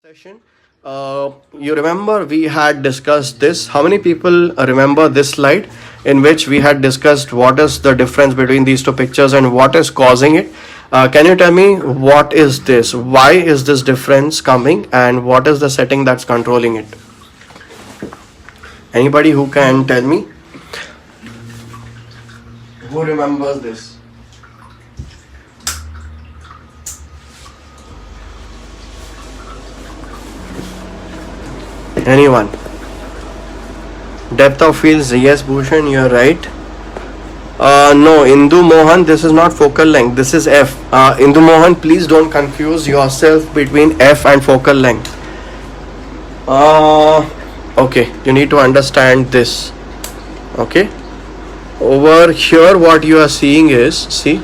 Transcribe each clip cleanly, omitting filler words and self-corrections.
session. You remember we had discussed this. How many people remember this slide in which we had discussed what is the difference between these two pictures and what is causing it? Can you tell me what is this? Why is this difference coming and what is the setting that's controlling it? Anybody who can tell me? Who remembers this? Anyone? Depth of fields, yes, Bhushan, you're right. No, Indu Mohan, this is not focal length, this is F. Indu Mohan, please don't confuse yourself between F and focal length. Okay, you need to understand this. Okay, over here, what you are seeing is, see,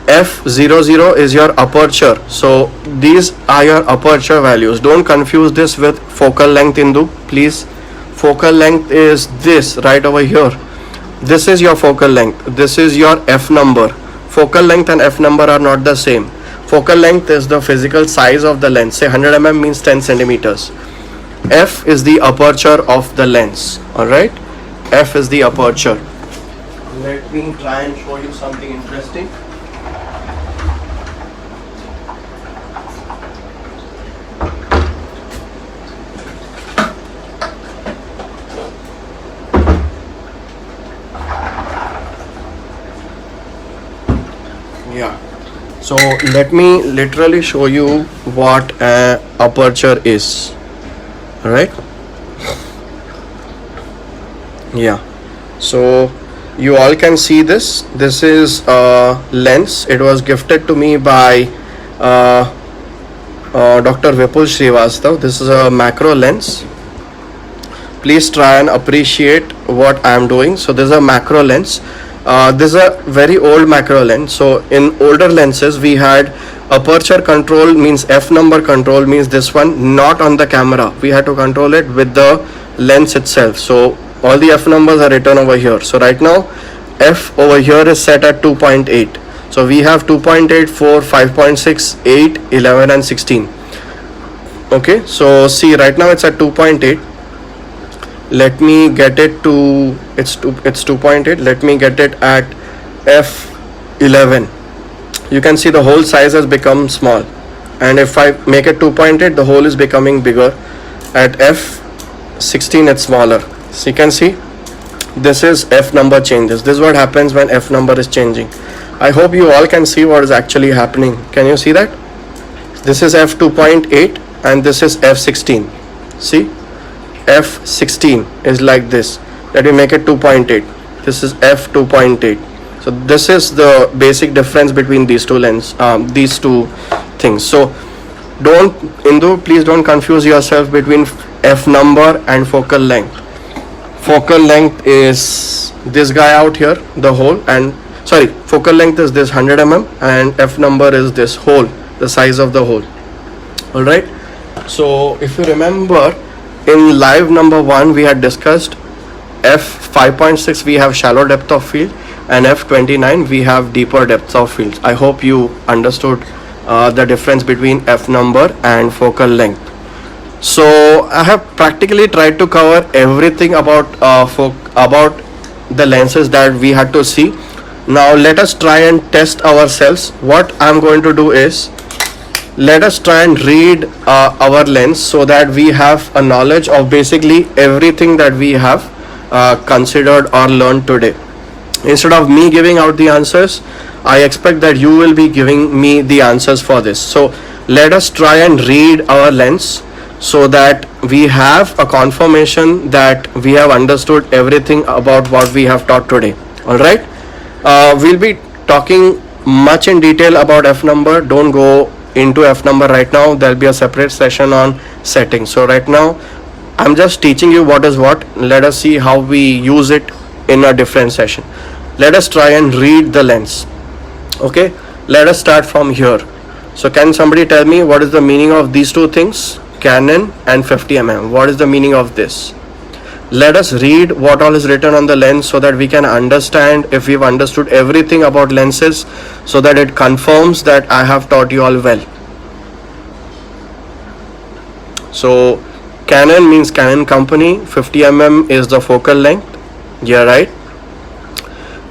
f00 is your aperture, so these are your aperture values. Don't confuse this with focal length, Indu, please. Focal length is this right over here. This is your focal length, this is your f number. Focal length and f number are not the same. Focal length is the physical size of the lens. Say 100 mm means 10 centimeters. F is the aperture of the lens. Alright, f is the aperture. Let me try and show you something interesting. Yeah, so let me literally show you what aperture is. All right, yeah, so you all can see this. This is a lens. It was gifted to me by Dr. Vipul Srivastav. This is a macro lens. Please try and appreciate what I am doing. So this is a macro lens. This is a very old macro lens. So in older lenses we had aperture control, means f number control, means this one not on the camera. We had to control it with the lens itself. So all the f numbers are written over here. So right now f over here is set at 2.8. So we have 2.8, 4, 5.6, 8, 11 and 16. Okay, so see, right now it's at 2.8. Let me get it to, it's 2.8. Let me get it at f11. You can see the whole size has become small, and if I make it 2.8, the hole is becoming bigger. At f16 it's smaller. So you can see this is f number changes. This is what happens when f number is changing. I hope you all can see what is actually happening. Can you see that? This is f2.8 and this is f16. See, f16 is like this. Let me make it 2.8. This is f2.8. So this is the basic difference between these two these two things. So don't, Indu, please don't confuse yourself between f number and focal length. Focal length is this guy out here, the hole, and sorry, focal length is this 100 mm and f number is this hole, the size of the hole. All right, so if you remember, in live number 1 we had discussed f5.6 we have shallow depth of field, and f29 we have deeper depth of fields. I hope you understood the difference between f number and focal length. So I have practically tried to cover everything about the lenses that we had to see. Now let us try and test ourselves. What I'm going to do is, let us try and read our lens so that we have a knowledge of basically everything that we have considered or learned today. Instead of me giving out the answers, I expect that you will be giving me the answers for this. So let us try and read our lens so that we have a confirmation that we have understood everything about what we have taught today. All right, we'll be talking much in detail about f number. Don't go into f number right now. There'll be a separate session on settings. So right now I'm just teaching you what is what. Let us see how we use it in a different session. Let us try and read the lens. Okay, let us start from here. So can somebody tell me what is the meaning of these two things, Canon and 50 mm? What is the meaning of this? Let us read what all is written on the lens so that we can understand if we've understood everything about lenses, so that it confirms that I have taught you all well. So Canon means Canon company. 50 mm is the focal length. Yeah, right.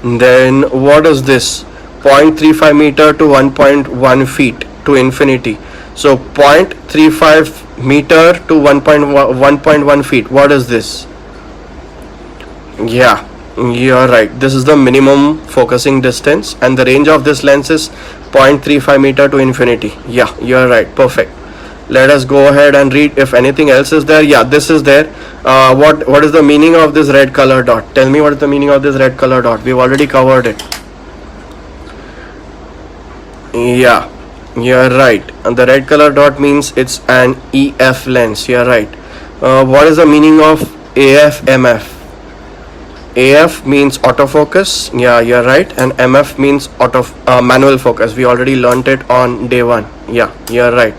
Then what is this? 0.35 meter to 1.1 feet to infinity. So 0.35 meter to 1.1 feet. What is this? Yeah, you're right. This is the minimum focusing distance, and the range of this lens is 0.35 meter to infinity. Yeah, you're right. Perfect. Let us go ahead and read if anything else is there. Yeah, this is there. What is the meaning of this red color dot? Tell me what is the meaning of this red color dot. We've already covered it. Yeah, you're right. And the red color dot means it's an EF lens. You're right. What is the meaning of AF MF? AF means autofocus. Yeah, you're right. And MF means manual focus. We already learnt it on day one. Yeah, you're right.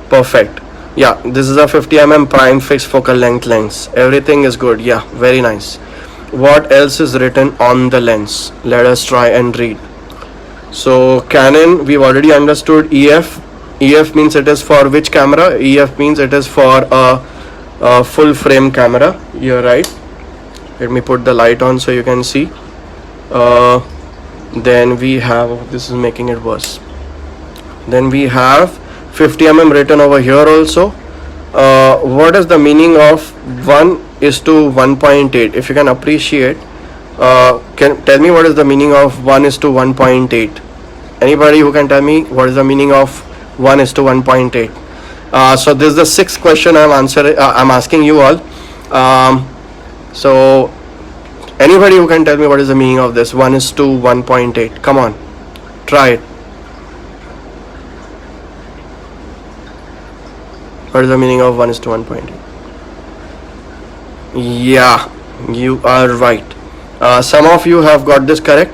Perfect. Yeah, this is a 50 mm prime fixed focal length lens. Everything is good. Yeah, very nice. What else is written on the lens? Let us try and read. So Canon, we've already understood EF. EF means it is for which camera? EF means it is for a full frame camera. You're right. Let me put the light on so you can see. Then we have, this is making it worse. Then we have 50 mm written over here also. What is the meaning of 1:1.8? If you can appreciate, can tell me what is the meaning of 1:1.8? Anybody who can tell me what is the meaning of 1:1.8? So this is the sixth question I'm asking you all. So anybody who can tell me what is the meaning of this 1:1.8? Come on, try it. What is the meaning of 1:1.8? Yeah, you are right. Some of you have got this correct.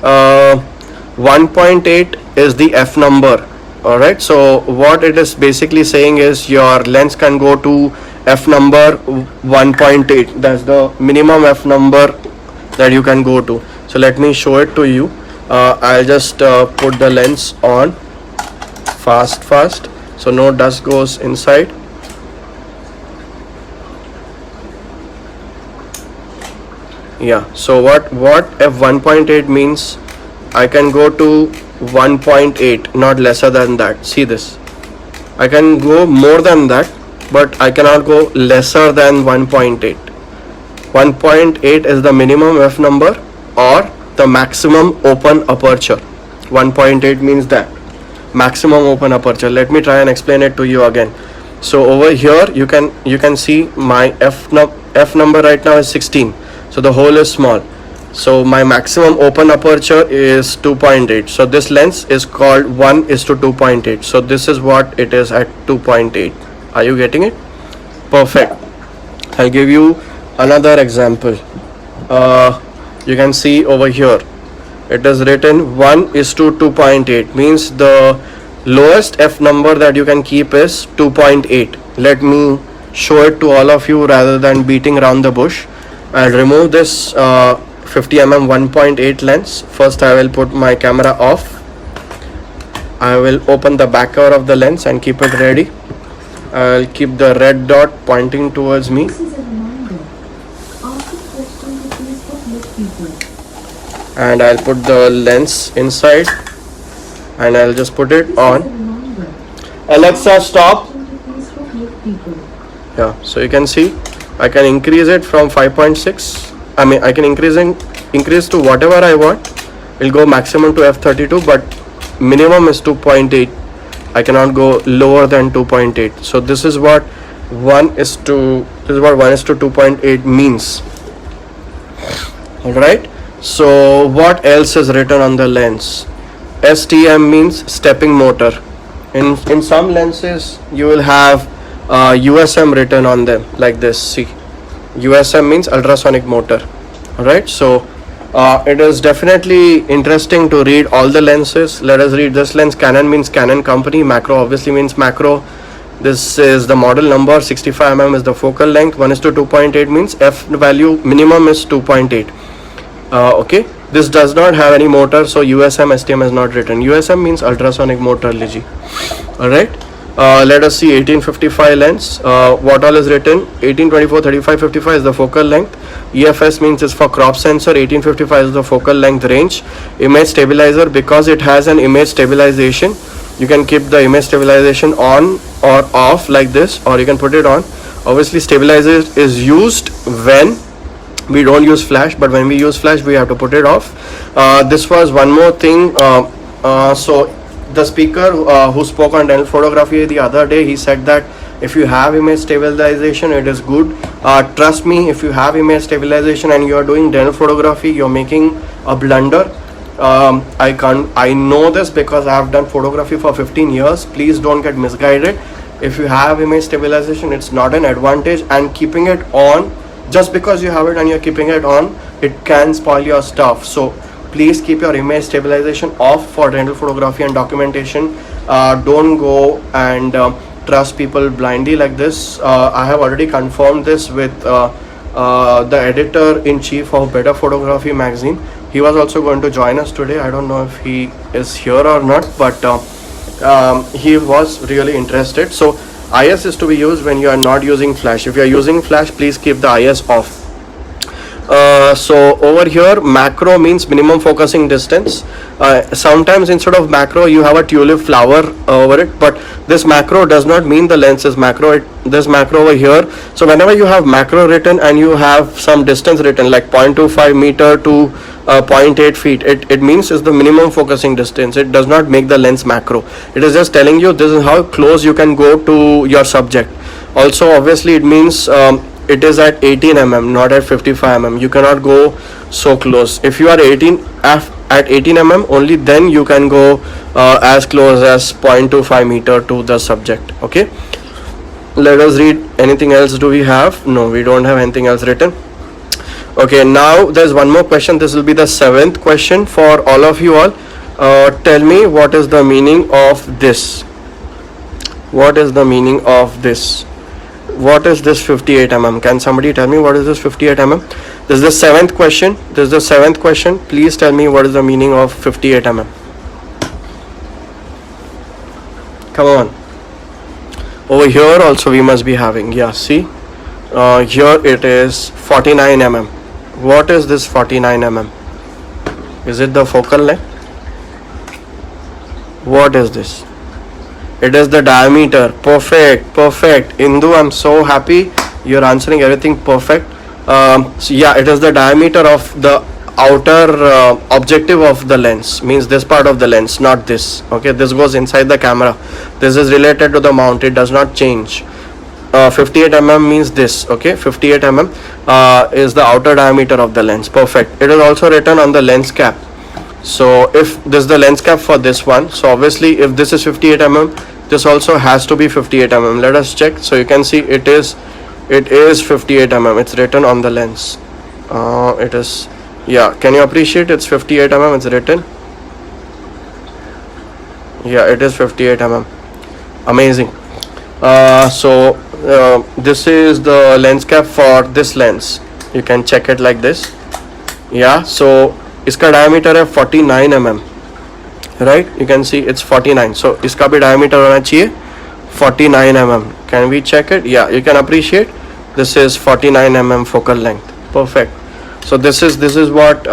1.8 is the f number. Alright, so what it is basically saying is your lens can go to f number 1.8. That's the minimum f number that you can go to. So let me show it to you. I'll just put the lens on fast. So no dust goes inside. Yeah, so what f1.8 means, I can go to 1.8, not lesser than that. See this, I can go more than that, but I cannot go lesser than 1.8. 1.8 is the minimum f number or the maximum open aperture. 1.8 means that maximum open aperture. Let me try and explain it to you again. So over here you can see my f number right now is 16, so the hole is small, so my maximum open aperture is 2.8. so this lens is called 1:2.8. so this is what it is at 2.8. Are you getting it? Perfect. I'll give you another example. You can see over here it is written 1:2.8, means the lowest f number that you can keep is 2.8. Let me show it to all of you rather than beating around the bush. I'll remove this 50 mm 1.8 lens. First I will put my camera off. I will open the back cover of the lens and keep it ready. I'll keep the red dot pointing towards me. This is a reminder. Ask a question to Facebook Lit people. And I'll put the lens inside and I'll just put it on. Alexa, stop. Yeah, so you can see I can increase it from 5.6. I mean I can increase to whatever I want. It'll go maximum to f32, but minimum is 2.8. I cannot go lower than 2.8. so this is what 1:2.8 means. Alright, so what else is written on the lens? STM means stepping motor. In some lenses you will have USM written on them like this. See, USM means ultrasonic motor. Alright, so it is definitely interesting to read all the lenses. Let us read this lens. Canon means Canon company. Macro obviously means macro. This is the model number. 65 mm is the focal length. 1:2.8 means f value minimum is 2.8. Okay, this does not have any motor, so USM STM is not written. USM means ultrasonic motor, Liji. Alright, Let us see 1855 lens. What all is written? 1824 35 55 is the focal length. EFS means it's for crop sensor. 1855 is the focal length range. Image stabilizer, because it has an image stabilization, you can keep the image stabilization on or off like this, or you can put it on. Obviously stabilizer is used when we don't use flash, but when we use flash we have to put it off. This was one more thing. So the speaker who spoke on dental photography the other day, he said that if you have image stabilization, it is good. Trust me, if you have image stabilization and you are doing dental photography, you're making a blunder. I know this because I have done photography for 15 years. Please don't get misguided. If you have image stabilization, it's not an advantage, and keeping it on, just because you have it and you're keeping it on, it can spoil your stuff. So please keep your image stabilization off for dental photography and documentation. Don't go and trust people blindly like this. I have already confirmed this with the editor-in-chief of Better Photography magazine. He was also going to join us today. I don't know if he is here or not, but he was really interested. So IS is to be used when you are not using flash. If you are using flash, please keep the IS off. So over here, macro means minimum focusing distance. Sometimes instead of macro you have a tulip flower over it, but this macro does not mean the lens is macro. This macro over here, so whenever you have macro written and you have some distance written like 0.25 meter to 0.8 feet, it means is the minimum focusing distance. It does not make the lens macro. It is just telling you this is how close you can go to your subject. Also obviously it means it is at 18 mm, not at 55 mm. You cannot go so close. If you are at 18 mm, only then you can go as close as 0.25 meter to the subject. Okay, let us read. Anything else do we have? No, we don't have anything else written. Okay, now there's one more question. This will be the 7th question for all of you all. Tell me, what is the meaning of this? What is the meaning of this? What is this 58 mm? Can somebody tell me what is this 58 mm? This is the 7th question. This is the 7th question. Please tell me what is the meaning of 58 mm. Come on. Over here also we must be having. Yeah, see. Here it is 49 mm. What is this 49 mm? Is it the focal length? What is this? It is the diameter. Perfect, perfect. Indu, I'm so happy you're answering everything perfect. So yeah, it is the diameter of the outer objective of the lens, means this part of the lens, not this. Okay, this goes inside the camera. This is related to the mount. It does not change. 58 mm means this. Okay, 58 mm is the outer diameter of the lens. Perfect. It is also written on the lens cap. So if this is the lens cap for this one, so obviously if this is 58 mm, this also has to be 58 mm. Let us check. So you can see it is 58 mm. It's written on the lens. It is, yeah, can you appreciate it's 58 mm? It's written. Yeah, it is 58 mm. Amazing. So this is the lens cap for this lens. You can check it like this. Yeah, so इसका diameter है 49 mm, right? You can see it's 49. So इसका भी diameter होना चाहिए 49 mm. Can we check it? Yeah, you can appreciate this is 49 mm focal length. Perfect. So this is what.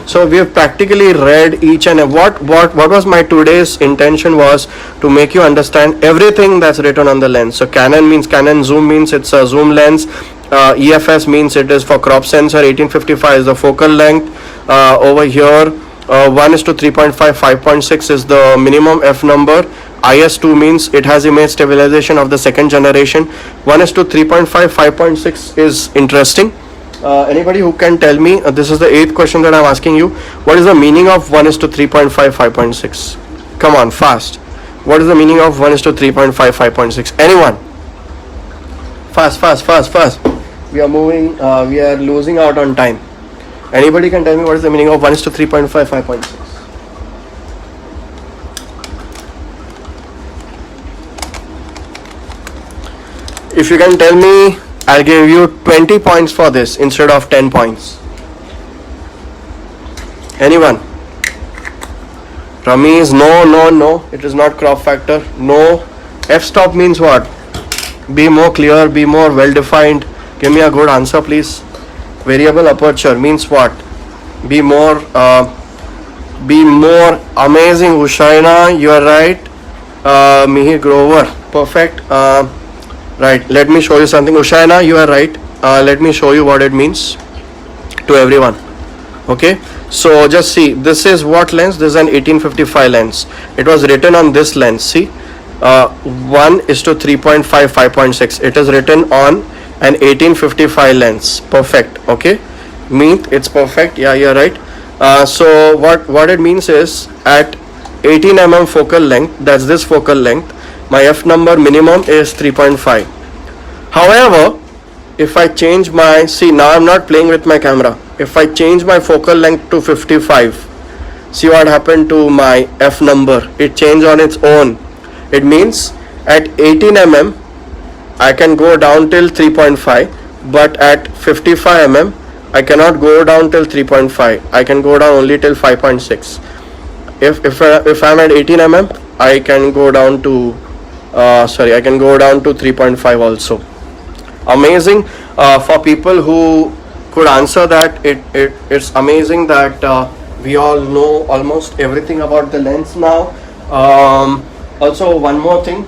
So we have practically read each and what was my today's intention was to make you understand everything that's written on the lens. So Canon means Canon, zoom means it's a zoom lens. EFS means it is for crop sensor. 1855 is the focal length. Over here 1:3.5, 5.6 is the minimum f number. IS2 means it has image stabilization of the second generation. 1:3.5, 5.6 is interesting. Anybody who can tell me, this is the 8th question that I'm asking you, what is the meaning of 1:3.5, 5.6? Come on, fast. What is the meaning of 1:3.5, 5.6? Anyone? Fast. We are moving, we are losing out on time. Anybody can tell me what is the meaning of 1:3.5, 5.6? If you can tell me, I'll give you 20 points for this instead of 10 points. Anyone? Ramesh, no. It is not crop factor. No. F-stop means what? Be more clear, be more well defined. Give me a good answer, please. Variable aperture means what? Be more amazing. Ushaina, you are right. Mihir Grover, perfect. Right, let me show you something. Ushaina, you are right. Let me show you what it means to everyone. Okay, so just see, this is what lens? This is an 1855 lens. It was written on this lens. See, 1:3.5, 5.6. It is written on an 1855 lens. Perfect. Okay, Meet, it's perfect. Yeah, you're right. So what it means is, at 18 mm focal length, that's this focal length, my f number minimum is 3.5. However, if I change my, see, now I'm not playing with my camera. If I change my focal length to 55, see what happened to my f number? It changed on its own. It means at 18 mm I can go down till 3.5, but at 55 mm I cannot go down till 3.5. I can go down only till 5.6. If I'm at 18 mm, I can go down to I can go down to 3.5 also. Amazing. For people who could answer that, it's amazing that we all know almost everything about the lens now. Also, one more thing,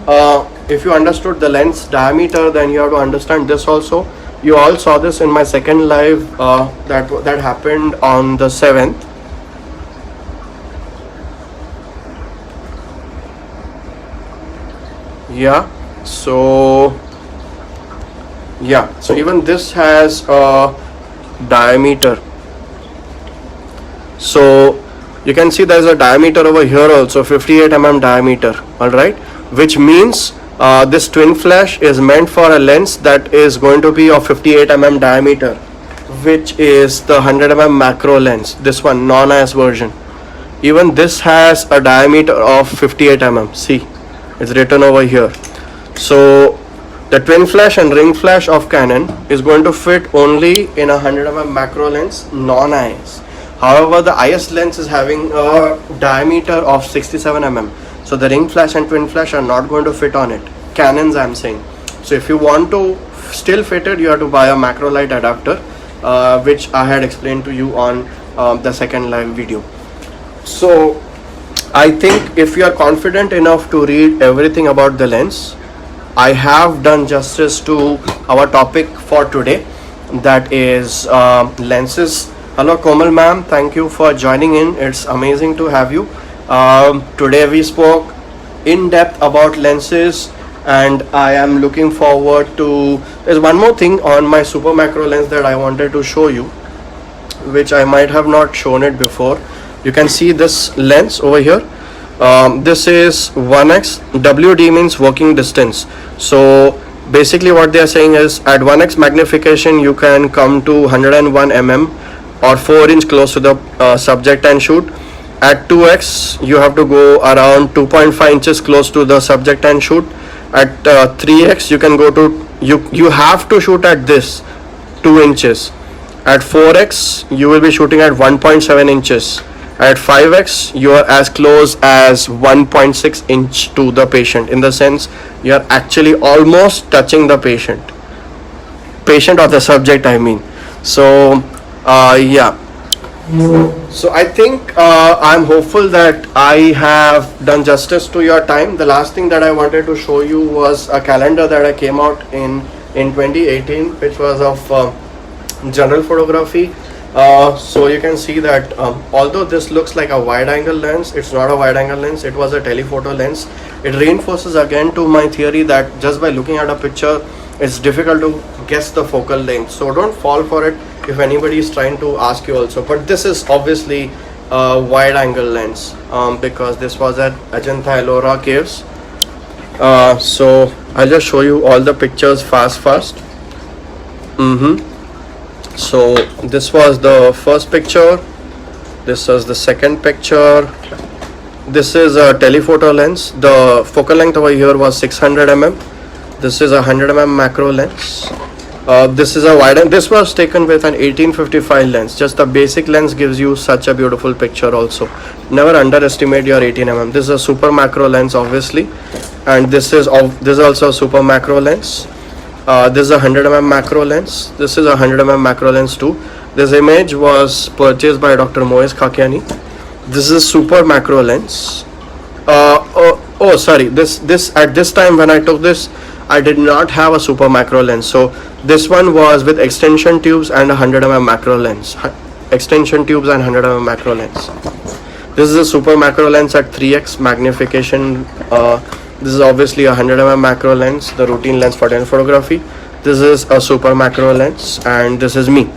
if you understood the lens diameter, then you have to understand this also. You all saw this in my second live that happened on the 7th. So even this has a diameter. So you can see there is a diameter over here also, 58 mm diameter. All right, which means this twin flash is meant for a lens that is going to be of 58 mm diameter, which is the 100 mm macro lens. This one, non-IS version. Even this has a diameter of 58 mm. See, it's written over here. So the twin flash and ring flash of Canon is going to fit only in a 100 mm macro lens, non-IS. However, the IS lens is having a diameter of 67 mm. So the ring flash and twin flash are not going to fit on it. Canons, I'm saying. So if you want to still fit it, you have to buy a macro light adapter, which I had explained to you on the second live video. So I think if you are confident enough to read everything about the lens, I have done justice to our topic for today, that is lenses. Hello Komal ma'am, thank you for joining in. It's amazing to have you. Today we spoke in depth about lenses, and I am looking forward to, there's one more thing on my super macro lens that I wanted to show you, which I might have not shown it before. You can see this lens over here. This is 1x. WD means working distance. So basically what they are saying is, at 1x magnification you can come to 101 mm or 4 inch close to the subject and shoot. At 2x you have to go around 2.5 inches close to the subject and shoot. At 3x you can go to, you have to shoot at this 2 inches. At 4x you will be shooting at 1.7 inches. At 5x you are as close as 1.6 inch to the patient, in the sense you are actually almost touching the patient or the subject, I mean. So so I think I'm hopeful that I have done justice to your time. The last thing that I wanted to show you was a calendar that I came out in 2018, which was of general photography. So you can see that although this looks like a wide angle lens, it's not a wide angle lens, it was a telephoto lens. It reinforces again to my theory that just by looking at a picture, it's difficult to guess the focal length. So don't fall for it if anybody is trying to ask you also. But this is obviously a wide angle lens, because this was at Ajanta Ellora caves. So I'll just show you all the pictures fast. So this was the first picture, this was the second picture. This is a telephoto lens. The focal length over here was 600 mm. This is a 100 mm macro lens. This is a wide, and this was taken with an 1855 lens. Just the basic lens gives you such a beautiful picture also. Never underestimate your 18mm. This is a super macro lens obviously, and this is also a super macro lens. This is a 100mm macro lens. This is a 100mm macro lens too. This image was purchased by Dr. Moez Khakiani. This is super macro lens. Sorry, this at this time when I took this, I did not have a super macro lens. So this one was with extension tubes and a 100mm macro lens. Extension tubes and 100mm macro lens. This is a super macro lens at 3x magnification. This is obviously a 100mm macro lens, the routine lens for photography. This is a super macro lens, and this is me.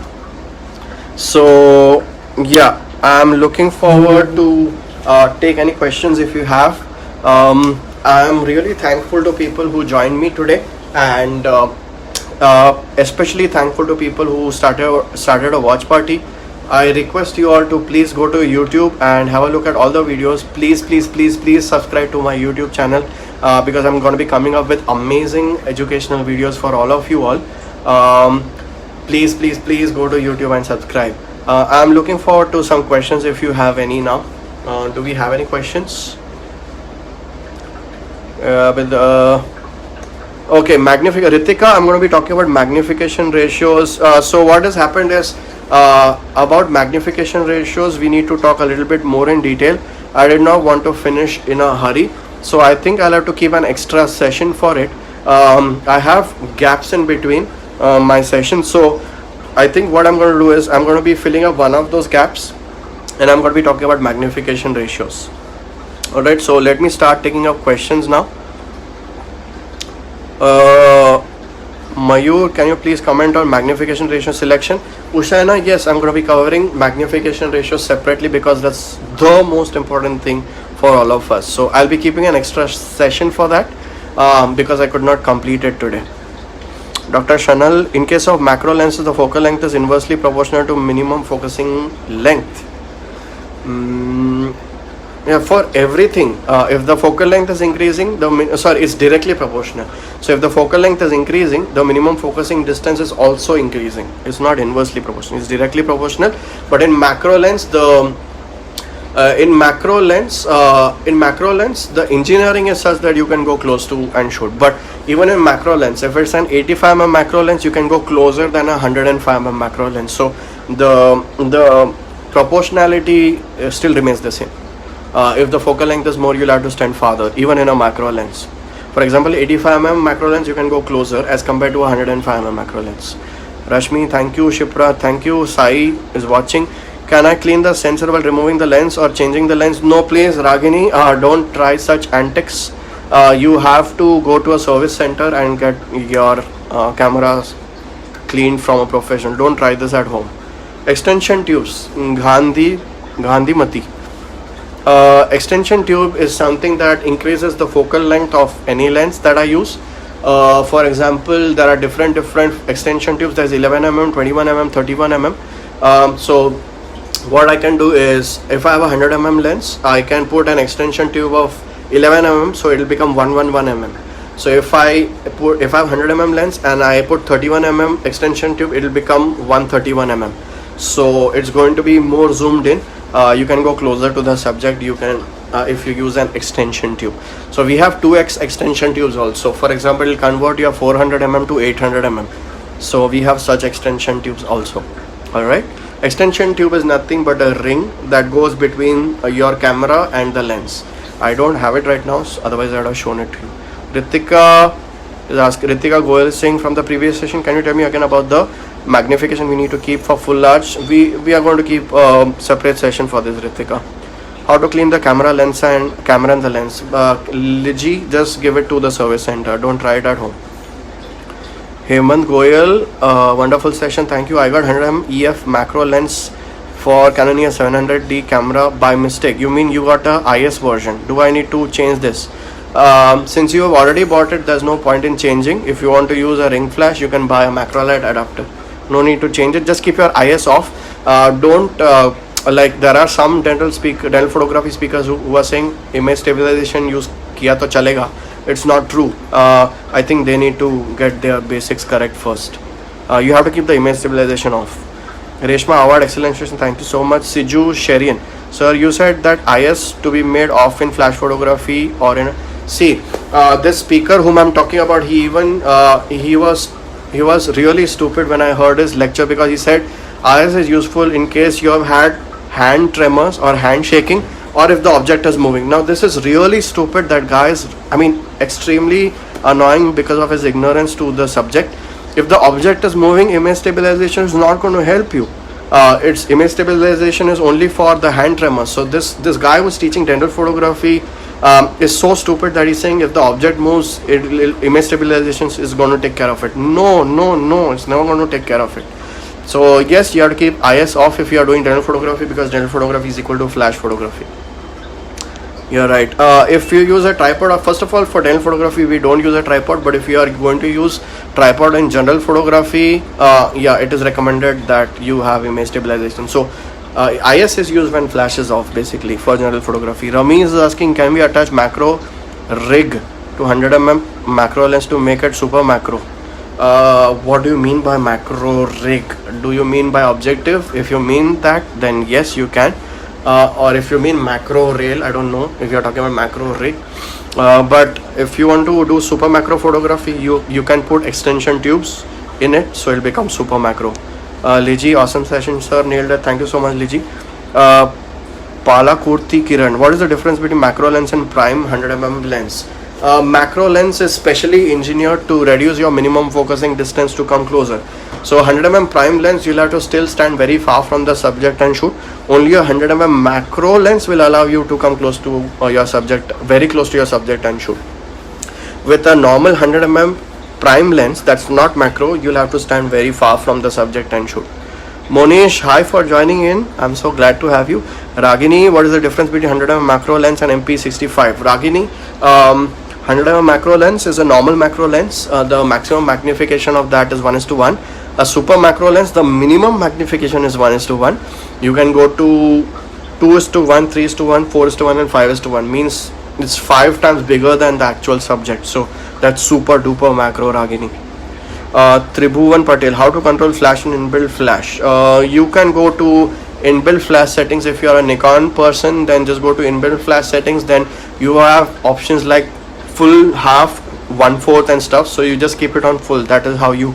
So yeah, I'm looking forward to take any questions if you have. I'm really thankful to people who joined me today, and especially thankful to people who started a watch party. I request you all to please go to YouTube and have a look at all the videos. Please subscribe to my YouTube channel, because I'm going to be coming up with amazing educational videos for all of you all. Please go to YouTube and subscribe. I'm looking forward to some questions if you have any now. Do we have any questions? Okay, Ritika, I'm going to be talking about magnification ratios. So what has happened is, about magnification ratios, we need to talk a little bit more in detail. I did not want to finish in a hurry, so I think I'll have to keep an extra session for it. I have gaps in between my sessions, so I think what I'm going to do is I'm going to be filling up one of those gaps, and I'm going to be talking about magnification ratios. Alright, so let me start taking up questions now. Mayur, can you please comment on magnification ratio selection? Ushaina, yes, I'm going to be covering magnification ratios separately because that's the most important thing for all of us. So I'll be keeping an extra session for that, because I could not complete it today. Dr. Shanal, in case of macro lenses, the focal length is inversely proportional to minimum focusing length. Yeah, for everything, if the focal length is increasing, it's directly proportional. So if the focal length is increasing, the minimum focusing distance is also increasing. It's not inversely proportional, it's directly proportional. But in macro lens, the macro lens, the engineering is such that you can go close to and shoot. But even in macro lens, if it's an 85mm macro lens, you can go closer than a 105mm macro lens. So the proportionality still remains the same. If the focal length is more, you'll have to stand farther, even in a macro lens. For example, 85mm macro lens, you can go closer as compared to 105mm macro lens. Rashmi, thank you. Shipra, thank you. Sai is watching. Can I clean the sensor while removing the lens or changing the lens? No, please, Ragini, don't try such antics. You have to go to a service center and get your cameras cleaned from a professional. Don't try this at home. Extension tubes, Gandhi Mati. Extension tube is something that increases the focal length of any lens that I use. For example, there are different extension tubes. There's 11mm, 21mm, 31mm. So what I can do is, if I have a 100mm lens, I can put an extension tube of 11mm, so it will become 111mm. So if I have 100mm lens and I put 31mm extension tube, it will become 131mm. So it's going to be more zoomed in. You can go closer to the subject. You can, if you use an extension tube. So we have 2x extension tubes also. For example, it will convert your 400mm to 800mm. So we have such extension tubes also. Alright. Extension tube is nothing but a ring that goes between your camera and the lens. I don't have it right now, so otherwise I would have shown it to you. Ritika Goyal is saying from the previous session, can you tell me again about the magnification we need to keep for full large? We are going to keep separate session for this, Ritika. How to clean the camera and the lens? Liji, just give it to the service center. Don't try it at home. Hemant Goyal, wonderful session. Thank you. I got 100mm EF macro lens for Canon EOS 700D camera by mistake. You mean you got a IS version? Do I need to change this? Since you have already bought it, there's no point in changing. If you want to use a ring flash, you can buy a macro light adapter. No need to change it. Just keep your IS off. Don't like there are some dental photography speakers who are saying image stabilization use kiya to chalega. It's not true. I think they need to get their basics correct first. You have to keep the image stabilization off. Reshma Award, excellent session. Thank you so much. Siju Sherian, sir, you said that IS to be made off in flash photography or in. See, this speaker whom I'm talking about, he was really stupid when I heard his lecture, because he said IS is useful in case you have had hand tremors or hand shaking, or if the object is moving. Now this is really stupid. That guy is, I mean, extremely annoying because of his ignorance to the subject. If the object is moving, image stabilization is not going to help you. Its image stabilization is only for the hand tremors. So this guy who's teaching dental photography is so stupid that he's saying if the object moves, image stabilization is going to take care of it. No, it's never going to take care of it. So yes, you have to keep IS off if you are doing dental photography, because dental photography is equal to flash photography. You're right. If you use a tripod, first of all, for dental photography we don't use a tripod, but if you are going to use tripod in general photography, yeah, it is recommended that you have image stabilization. So IS is used when flash is off, basically, for general photography. Rami is asking, can we attach macro rig to 100mm macro lens to make it super macro? What do you mean by macro rig? Do you mean by objective? If you mean that, then yes, you can. Or if you mean macro rail, I don't know if you're talking about macro rig. But if you want to do super macro photography, you can put extension tubes in it, so it'll become super macro. Liji, awesome session, sir, nailed it. Thank you so much, Liji. Pala Kurti Kiran, what is the difference between macro lens and prime 100mm lens? Macro lens is specially engineered to reduce your minimum focusing distance to come closer. So 100mm prime lens, you'll have to still stand very far from the subject and shoot. Only a 100mm macro lens will allow you to come close to your subject, very close to your subject, and shoot. With a normal 100mm prime lens that's not macro, you'll have to stand very far from the subject and shoot. Monish, hi for joining in. I'm so glad to have you. Ragini, what is the difference between 100mm macro lens and MP65? Ragini, 100mm macro lens is a normal macro lens. The maximum magnification of that is 1:1. A super macro lens, the minimum magnification is 1:1. You can go to 2:1, 3:1, 4:1 and 5:1. Means it's 5 times bigger than the actual subject. So that's super duper macro, Ragini. Tribhuvan Patel, how to control flash and inbuilt flash? You can go to inbuilt flash settings. If you are a Nikon person, then just go to inbuilt flash settings. Then you have options like full, half, 1/4 and stuff. So you just keep it on full. That is how you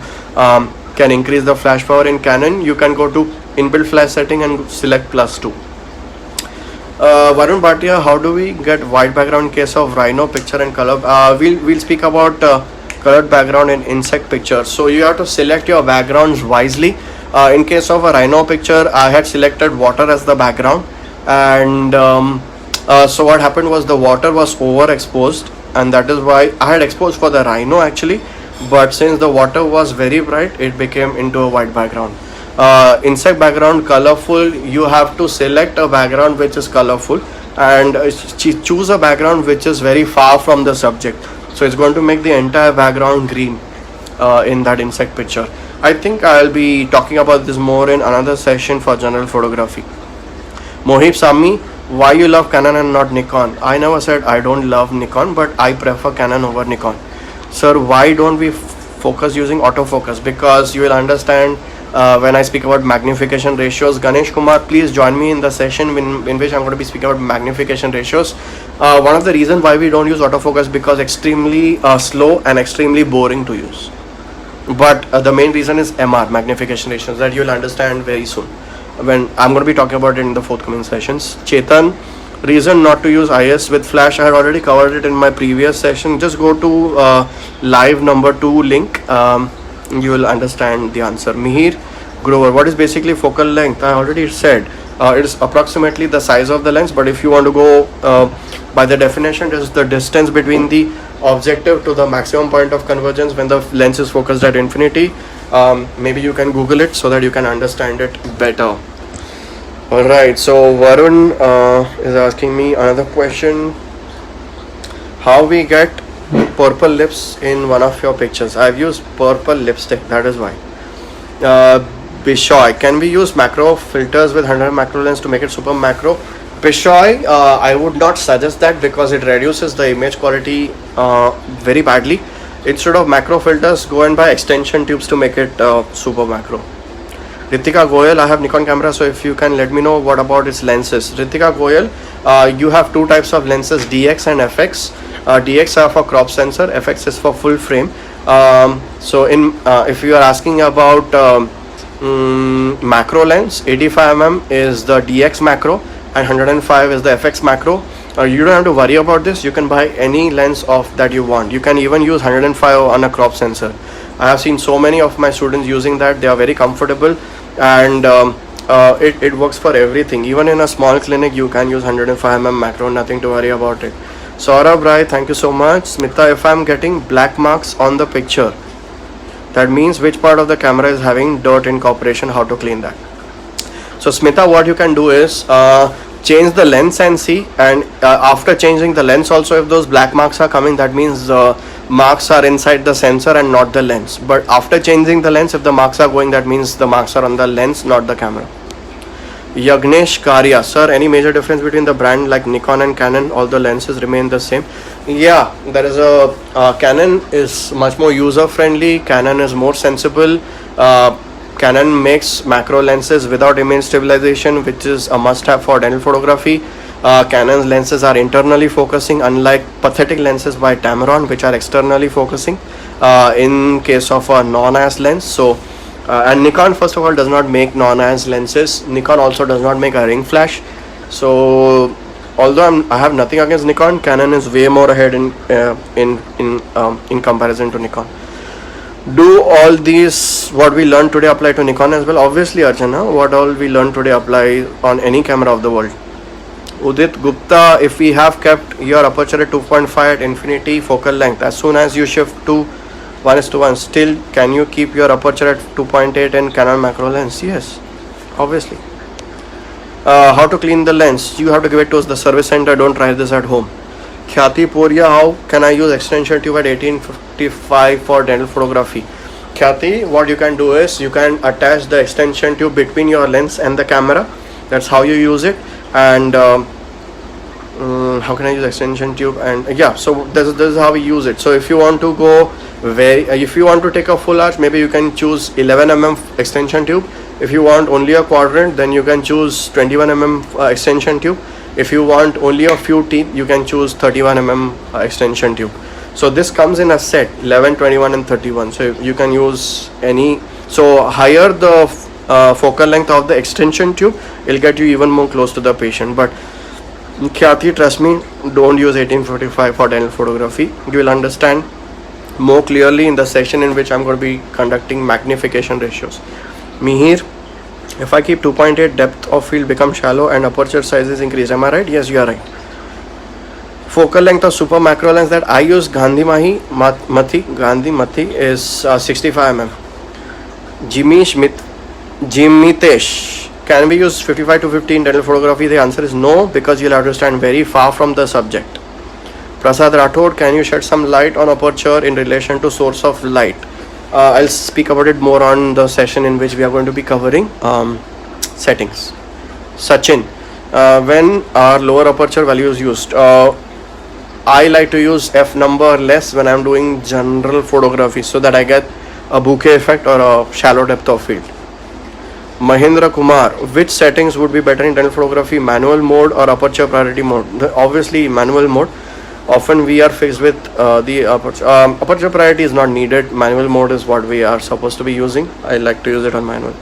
can increase the flash power. In Canon, you can go to inbuilt flash setting and select +2. Varun Bhatia, how do we get white background in case of rhino picture and color? We'll speak about colored background in insect picture. So you have to select your backgrounds wisely. In case of a rhino picture, I had selected water as the background, and so what happened was the water was overexposed, and that is why I had exposed for the rhino actually, but since the water was very bright, it became into a white background. Insect background colorful, you have to select a background which is colorful and choose a background which is very far from the subject. So it's going to make the entire background green in that insect picture. I think I'll be talking about this more in another session for general photography. Mohib Sami, why you love Canon and not Nikon? I never said I don't love Nikon, but I prefer Canon over Nikon. Sir, why don't we focus using autofocus? Because you will understand when I speak about magnification ratios. Ganesh Kumar, please join me in the session in which I'm going to be speaking about magnification ratios. One of the reasons why we don't use autofocus because extremely slow and extremely boring to use. But the main reason is MR, magnification ratios, that you'll understand very soon when I'm going to be talking about it in the forthcoming sessions. Chetan, reason not to use IS with flash, I had already covered it in my previous session. Just go to live number 2 link. You will understand the answer. Mihir Grover, what is basically focal length? I already said it is approximately the size of the lens, but if you want to go by the definition, it is the distance between the objective to the maximum point of convergence when the lens is focused at infinity. Maybe you can Google it so that you can understand it better. Alright, so Varun is asking me another question. How we get purple lips in one of your pictures? I've used purple lipstick, that is why. Bishoy, can we use macro filters with 100 macro lens to make it super macro? Bishoy, I would not suggest that because it reduces the image quality very badly. instead of macro filters, go and buy extension tubes to make it super macro. Ritika Goyal, I have Nikon camera, so if you can let me know what about its lenses. Ritika Goyal, you have two types of lenses, DX and FX. DX are for crop sensor, FX is for full frame. So if you are asking about macro lens, 85mm is the DX macro and 105 is the FX macro. You don't have to worry about this. You can buy any lens of that you want. You can even use 105 on a crop sensor. I have seen so many of my students using that. They are very comfortable, and it works for everything. Even in a small clinic, you can use 105mm macro. Nothing to worry about it. Saurabh Rai, thank you so much. Smita, if I'm getting black marks on the picture, that means which part of the camera is having dirt incorporation, how to clean that. So Smita, what you can do is change the lens and see, and after changing the lens also, if those black marks are coming, that means marks are inside the sensor and not the lens. But after changing the lens, if the marks are going, that means the marks are on the lens, not the camera. Yagnesh Karya, sir, any major difference between the brand like Nikon and Canon? All the lenses remain the same. Yeah, there is a Canon is much more user friendly. Canon is more sensible. Canon makes macro lenses without image stabilization, which is a must have for dental photography. Canon's lenses are internally focusing, unlike pathetic lenses by Tamron, which are externally focusing in case of a non-IS lens. So and Nikon, first of all, does not make non-IS lenses. Nikon also does not make a ring flash. So although I have nothing against Nikon, Canon is way more ahead in comparison to Nikon. Do all these what we learned today apply to Nikon as well? Obviously, Archana, what all we learned today apply on any camera of the world. Udit Gupta, if we have kept your aperture at 2.5 at infinity focal length, as soon as you shift to 1:1, still can you keep your aperture at 2.8 in Canon macro lens? Yes, obviously. How to clean the lens? You have to give it to the service center. Don't try this at home. Khyati Poria, how can I use extension tube at 1855 for dental photography? Khyati, what you can do is you can attach the extension tube between your lens and the camera. That's how you use it. And how can I use extension tube? And yeah, so this is how we use it. So if you want to go if you want to take a full arch, maybe you can choose 11mm extension tube. If you want only a quadrant, then you can choose 21mm extension tube. If you want only a few teeth, you can choose 31mm extension tube. So this comes in a set 11, 21 and 31. So you can use any. So higher the focal length of the extension tube, it'll get you even more close to the patient. But Khyati, trust me, don't use 1845 for dental photography. You will understand more clearly in the session in which I'm going to be conducting magnification ratios. Mihir, if I keep 2.8, depth of field becomes shallow and aperture size is increased. Am I right? Yes, you are right. Focal length of super macro lens that I use, Gandhi Mathi is 65mm. Jimitesh, can we use 55 to 50 in dental photography? The answer is no, because you'll have to stand very far from the subject. Prasad Rathod, can you shed some light on aperture in relation to source of light? I'll speak about it more on the session in which we are going to be covering settings. Sachin, when are lower aperture values used? I like to use f number less when I'm doing general photography, so that I get a bokeh effect or a shallow depth of field. Mahendra Kumar, which settings would be better in dental photography, manual mode or aperture priority mode? Obviously manual mode. Often we are faced with the aperture priority is not needed. Manual mode is what we are supposed to be using. I like to use it on manual.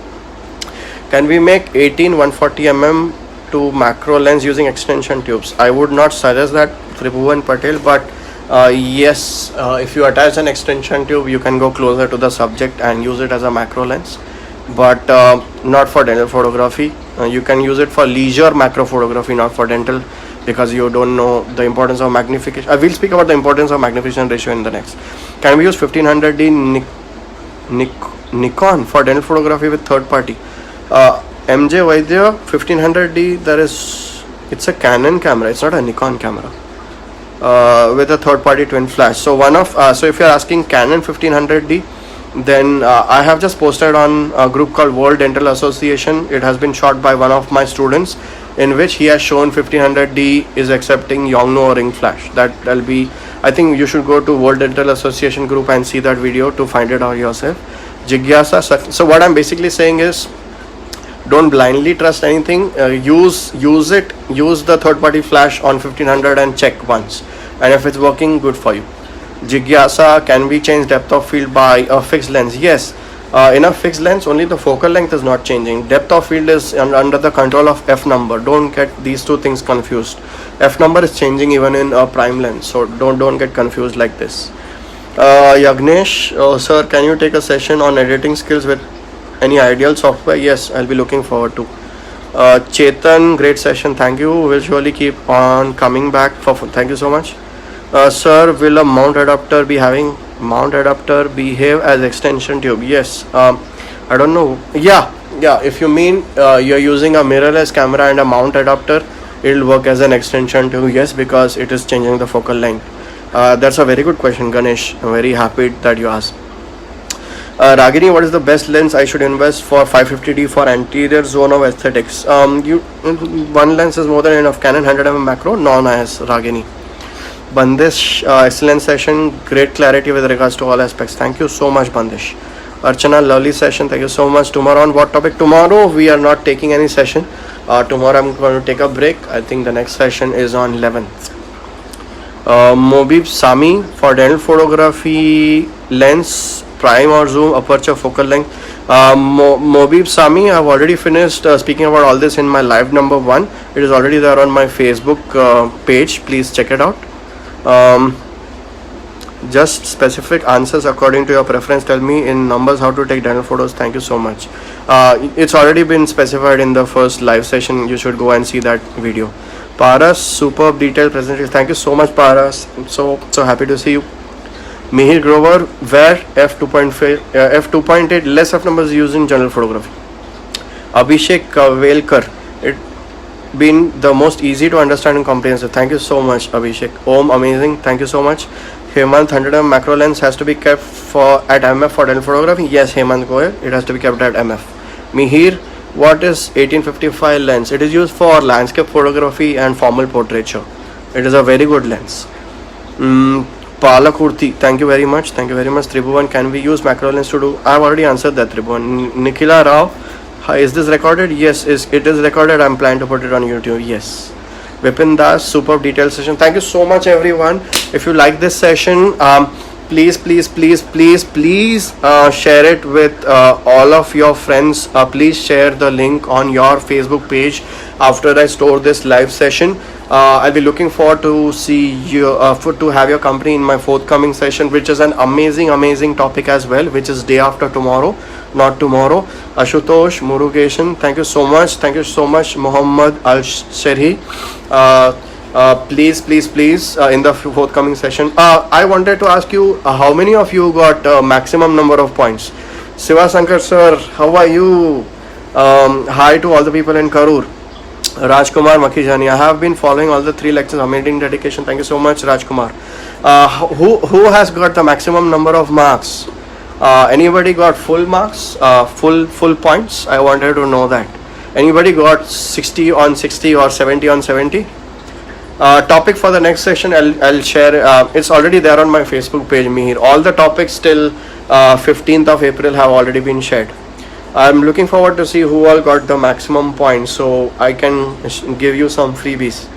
Can we make 18 140mm to macro lens using extension tubes? I would not suggest that, Tribhuvan Patel, but yes, if you attach an extension tube, you can go closer to the subject and use it as a macro lens, but not for dental photography. You can use it for leisure macro photography, not for dental, because you don't know the importance of magnification. I will speak about the importance of magnification ratio in the next. Can we use 1500D Nikon for dental photography with third party? MJ Vaidya, 1500D, it's a Canon camera, it's not a Nikon camera, with a third party twin flash. So so if you're asking Canon 1500D, then I have just posted on a group called World Dental Association. It has been shot by one of my students, in which he has shown 1500D is accepting Yongnuo ring flash. That'll be, I think you should go to World Dental Association group and see that video to find it out yourself. Jigyasa. So what I'm basically saying is, don't blindly trust anything. Use the third party flash on 1500 and check once, and if it's working, good for you. Jigyasa, can we change depth of field by a fixed lens? Yes. In a fixed lens, only the focal length is not changing. Depth of field is under the control of f number. Don't get these two things confused. F number is changing even in a prime lens, so don't get confused like this. Yagnesh, sir, can you take a session on editing skills with any ideal software? Yes, I'll be looking forward to. Chetan, great session. Thank you. We'll surely keep on coming back. Thank you so much. Sir, will a mount adapter behave as extension tube? Yes. I don't know. Yeah. If you mean you're using a mirrorless camera and a mount adapter, it'll work as an extension tube. Yes, because it is changing the focal length. That's a very good question, Ganesh. I'm very happy that you asked. Ragini, what is the best lens I should invest for 550D for anterior zone of aesthetics? One lens is more than enough. Canon 100mm macro, non-IS, Ragini. Bandish, excellent session, great clarity with regards to all aspects. Thank you so much, Bandish. Archana, lovely session. Thank you so much. Tomorrow on what topic? Tomorrow we are not taking any session. Tomorrow I'm going to take a break. I think the next session is on 11th. Mobib Sami, for dental photography, lens, prime or zoom, aperture, focal length. Mobib Sami, I've already finished speaking about all this in my live number 1. It is already there on my Facebook page. Please check it out. Just specific answers according to your preference. Tell me in numbers how to take dental photos. Thank you so much. It's already been specified in the first live session. You should go and see that video. Paras, superb detailed presentation. Thank you so much, Paras. I'm so happy to see you. Mihir Grover, where f2.8 less f numbers used in general photography. Abhishek Velkar, it been the most easy to understand and comprehensive. Thank you so much, Abhishek. Om, amazing. Thank you so much. Hemant, 100mm macro lens has to be kept at MF for dental photography. Yes, Hemant, go ahead. It has to be kept at MF. Mihir, what is 1855 lens? It is used for landscape photography and formal portraiture. It is a very good lens. Palakurti, thank you very much. Tribhuvan, can we use macro lens to do? I've already answered that, Tribhuvan. Nikhila Rao, is this recorded? Yes, it is recorded. I'm planning to put it on YouTube. Yes. Vipin Das, superb detailed session. Thank you so much, everyone. If you like this session, please share it with all of your friends. Please share the link on your Facebook page after I store this live session. I'll be looking forward to see you to have your company in my forthcoming session, which is an amazing topic as well, which is day after tomorrow, not tomorrow. Ashutosh Murugeshan, thank you so much. Muhammad Al Sherhi, please in the forthcoming session. I wanted to ask you, how many of you got maximum number of points? Siva Sankar sir, how are you? Hi to all the people in Karur. Rajkumar Makhijani, I have been following all the 3 lectures. Amazing dedication. Thank you so much, Rajkumar. Who has got the maximum number of marks? Anybody got full marks? Full points? I wanted to know that. Anybody got 60 on 60 or 70 on 70? Topic for the next session, I'll share. It's already there on my Facebook page, Mihir. All the topics till 15th of April have already been shared. I'm looking forward to see who all got the maximum points, so I can give you some freebies.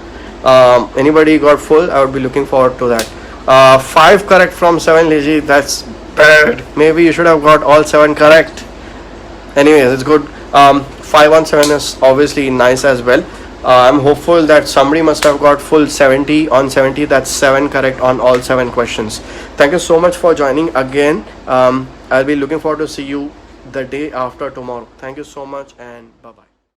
Anybody got full? I would be looking forward to that. 5 correct from 7, Liji. That's bad. Maybe you should have got all 7 correct. Anyways, it's good. 5 on 7 is obviously nice as well. I'm hopeful that somebody must have got full 70 on 70. That's 7 correct on all 7 questions. Thank you so much for joining again. I'll be looking forward to see you the day after tomorrow. Thank you so much and bye-bye.